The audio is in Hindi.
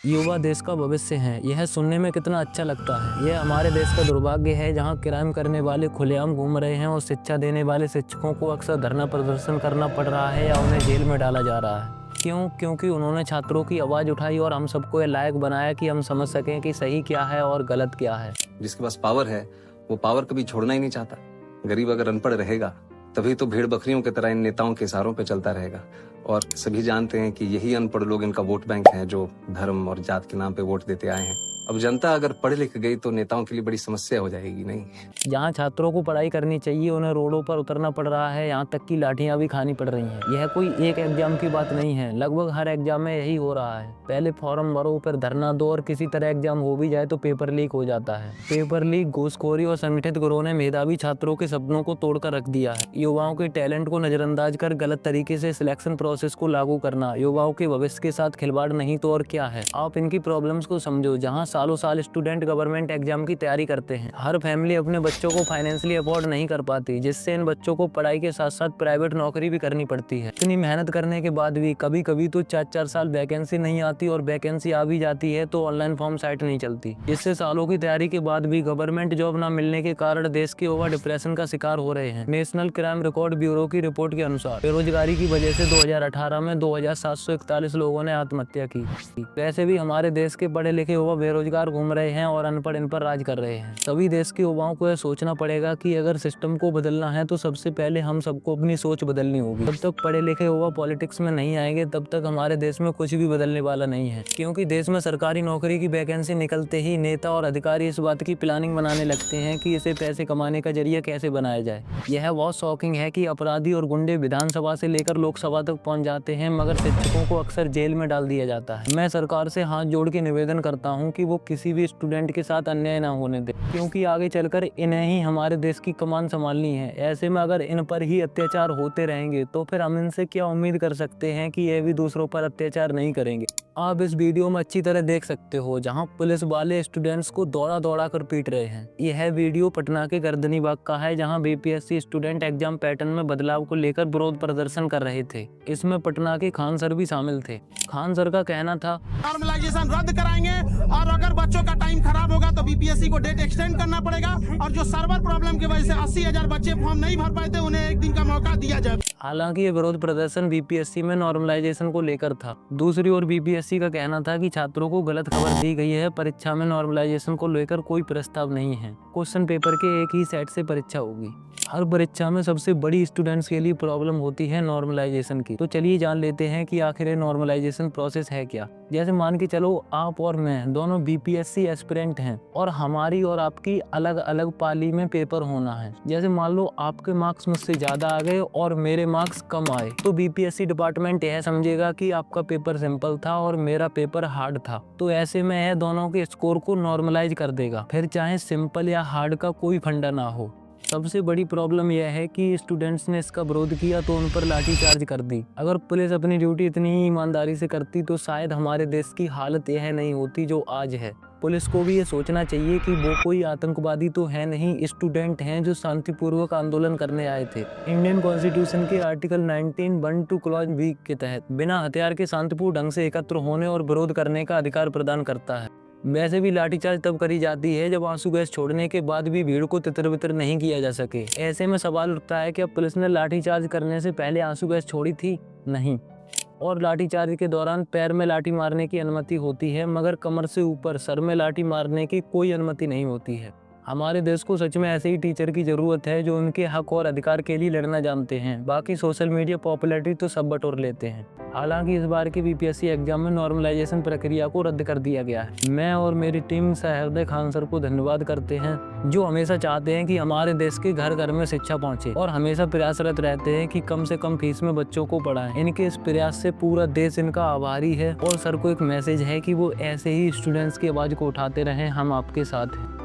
युवा देश का भविष्य हैं, यह सुनने में कितना अच्छा लगता है। यह हमारे देश का दुर्भाग्य है जहां क्राइम करने वाले खुलेआम घूम रहे हैं और शिक्षा देने वाले शिक्षकों को अक्सर धरना प्रदर्शन करना पड़ रहा है या उन्हें जेल में डाला जा रहा है। क्यों? क्योंकि उन्होंने छात्रों की आवाज़ उठाई और हम सबको ये लायक बनाया कि हम समझ सकें कि सही क्या है और गलत क्या है। जिसके पास पावर है वो पावर कभी छोड़ना ही नहीं चाहता। गरीब अगर अनपढ़ रहेगा तभी तो भेड़ बकरियों की तरह इन नेताओं के इशारों पे चलता रहेगा। और सभी जानते हैं कि यही अनपढ़ लोग इनका वोट बैंक है जो धर्म और जात के नाम पे वोट देते आए हैं। अब जनता अगर पढ़ लिख गई तो नेताओं के लिए बड़ी समस्या हो जाएगी। नहीं, जहाँ छात्रों को पढ़ाई करनी चाहिए उन्हें रोडों पर उतरना पड़ रहा है, यहाँ तक कि लाठियाँ भी खानी पड़ रही हैं। यह कोई एक एग्जाम की बात नहीं है, लगभग हर एग्जाम में यही हो रहा है। पहले फॉर्म भरो, फिर धरना दो और किसी तरह एग्जाम हो भी जाए तो पेपर लीक हो जाता है। पेपर लीक, घूसखोरी और संगठित गिरोह ने मेधावी छात्रों के सपनों को तोड़कर रख दिया है। युवाओं के टैलेंट को नजरअंदाज कर गलत तरीके से सिलेक्शन प्रोसेस को लागू करना युवाओं के भविष्य के साथ खिलवाड़ नहीं तो और क्या है। आप इनकी प्रॉब्लम्स को समझो। जहाँ सालों साल स्टूडेंट गवर्नमेंट एग्जाम की तैयारी करते हैं, हर फैमिली अपने बच्चों को फाइनेंशियली अफोर्ड नहीं कर पाती, जिससे इन बच्चों को पढ़ाई के साथ साथ प्राइवेट नौकरी भी करनी पड़ती है। इतनी मेहनत करने के बाद भी कभी कभी तो 4-4 साल वैकेंसी नहीं आती और वैकेंसी आ भी जाती है तो ऑनलाइन फॉर्म साइट नहीं चलती, जिससे सालों की तैयारी के बाद भी गवर्नमेंट जॉब न मिलने के कारण देश के युवा डिप्रेशन का शिकार हो रहे हैं। नेशनल क्राइम रिकॉर्ड ब्यूरो की रिपोर्ट के अनुसार बेरोजगारी की वजह से 2018 में 2741 लोगों ने आत्महत्या की। वैसे भी हमारे देश के पढ़े लिखे युवा बेरोजगार घूम रहे हैं और अनपढ़ इन पर राज कर रहे हैं। सभी देश के युवाओं को यह सोचना पड़ेगा कि अगर सिस्टम को बदलना है तो सबसे पहले हम सबको अपनी सोच बदलनी होगी। जब तक पढ़े लिखे युवा पॉलिटिक्स में नहीं आएंगे तब तक हमारे देश में कुछ भी बदलने वाला नहीं है, क्योंकि देश में सरकारी नौकरी की वैकेंसी निकलते ही नेता और अधिकारी इस बात की प्लानिंग बनाने लगते हैं कि इसे पैसे कमाने का जरिया कैसे बनाया जाए। यह बहुत शॉकिंग है कि अपराधी और गुंडे विधानसभा से लेकर लोकसभा तक पहुंच जाते हैं, मगर शिक्षकों को अक्सर जेल में डाल दिया जाता है। मैं सरकार से हाथ जोड़ के निवेदन करता हूँ कि वो किसी भी स्टूडेंट के साथ अन्याय न होने दे, क्योंकि आगे चलकर इन्हें ही हमारे देश की कमान संभालनी है। ऐसे में अगर इन पर ही अत्याचार होते रहेंगे तो फिर हम इनसे क्या उम्मीद कर सकते हैं कि ये भी दूसरों पर अत्याचार नहीं करेंगे। आप इस वीडियो में अच्छी तरह देख सकते हो जहां पुलिस वाले स्टूडेंट्स को दौड़ा दौड़ा कर पीट रहे हैं। यह वीडियो पटना के गर्दनी बाग का है जहां बीपीएससी स्टूडेंट एग्जाम पैटर्न में बदलाव को लेकर विरोध प्रदर्शन कर रहे थे। इसमें पटना के खान सर भी शामिल थे। खान सर का कहना था, नॉर्मलाइजेशन रद्द कराएंगे और अगर बच्चों का टाइम खराब होगा तो बीपीएससी को डेट एक्सटेंड करना पड़ेगा और जो सर्वर प्रॉब्लम की वजह से 80,000 बच्चे फॉर्म नहीं भर पाए थे उन्हें एक दिन का मौका दिया जाए। हालांकि ये विरोध प्रदर्शन बीपीएससी में नॉर्मलाइजेशन को लेकर था। दूसरी ओर बीपीएससी का कहना था कि छात्रों को गलत खबर दी गई है, परीक्षा में नॉर्मलाइजेशन को लेकर कोई प्रस्ताव नहीं है। क्वेश्चन पेपर के एक ही सेट से परीक्षा होगी। हर परीक्षा में सबसे बड़ी स्टूडेंट्स के लिए प्रॉब्लम होती है नॉर्मलाइजेशन की। तो चलिए जान लेते हैं कि आखिर ये नॉर्मलाइजेशन प्रोसेस है क्या। जैसे मान के चलो आप और मैं दोनों बीपीएससी एस्पिरेंट हैं और हमारी और आपकी अलग अलग पाली में पेपर होना है। जैसे मान लो आपके मार्क्स मुझसे ज्यादा आ गए और मेरे मार्क्स कम आए, तो बीपीएससी डिपार्टमेंट यह समझेगा कि आपका पेपर सिंपल था और मेरा पेपर हार्ड था। तो ऐसे में यह दोनों के स्कोर को नॉर्मलाइज कर देगा, फिर चाहे सिंपल या हार्ड का कोई फंडा ना हो। सबसे बड़ी प्रॉब्लम यह है कि स्टूडेंट्स ने इसका विरोध किया तो उन पर लाठीचार्ज कर दी। अगर पुलिस अपनी ड्यूटी इतनी ही ईमानदारी से करती तो शायद हमारे देश की हालत यह नहीं होती जो आज है। पुलिस को भी ये सोचना चाहिए कि वो कोई आतंकवादी तो है नहीं, स्टूडेंट हैं जो शांतिपूर्वक आंदोलन करने आए थे। इंडियन कॉन्स्टिट्यूशन के आर्टिकल 19(1) क्लॉज बी के तहत बिना हथियार के शांतिपूर्ण ढंग से एकत्र होने और विरोध करने का अधिकार प्रदान करता है। वैसे भी लाठीचार्ज तब करी जाती है जब आंसू गैस छोड़ने के बाद भी भीड़ को तितर बितर नहीं किया जा सके। ऐसे में सवाल उठता है कि अब पुलिस ने लाठीचार्ज करने से पहले आंसू गैस छोड़ी थी? नहीं। और लाठीचार्ज के दौरान पैर में लाठी मारने की अनुमति होती है, मगर कमर से ऊपर सर में लाठी मारने की कोई अनुमति नहीं होती है। हमारे देश को सच में ऐसे ही टीचर की जरूरत है जो उनके हक और अधिकार के लिए लड़ना जानते हैं। बाकी सोशल मीडिया पॉपुलैरिटी तो सब बटोर लेते हैं। हालांकि इस बार के बीपीएससी एग्जाम में नॉर्मलाइजेशन प्रक्रिया को रद्द कर दिया गया है। मैं और मेरी टीम सहृदय खान सर को धन्यवाद करते हैं जो हमेशा चाहते हैं कि हमारे देश के घर घर में शिक्षा पहुंचे और हमेशा प्रयासरत रहते हैं कि कम से कम फीस में बच्चों को पढ़ाएं। इनके इस प्रयास से पूरा देश इनका आभारी है और सर को एक मैसेज है कि वो ऐसे ही स्टूडेंट्स की आवाज को उठाते रहें। हम आपके साथ हैं।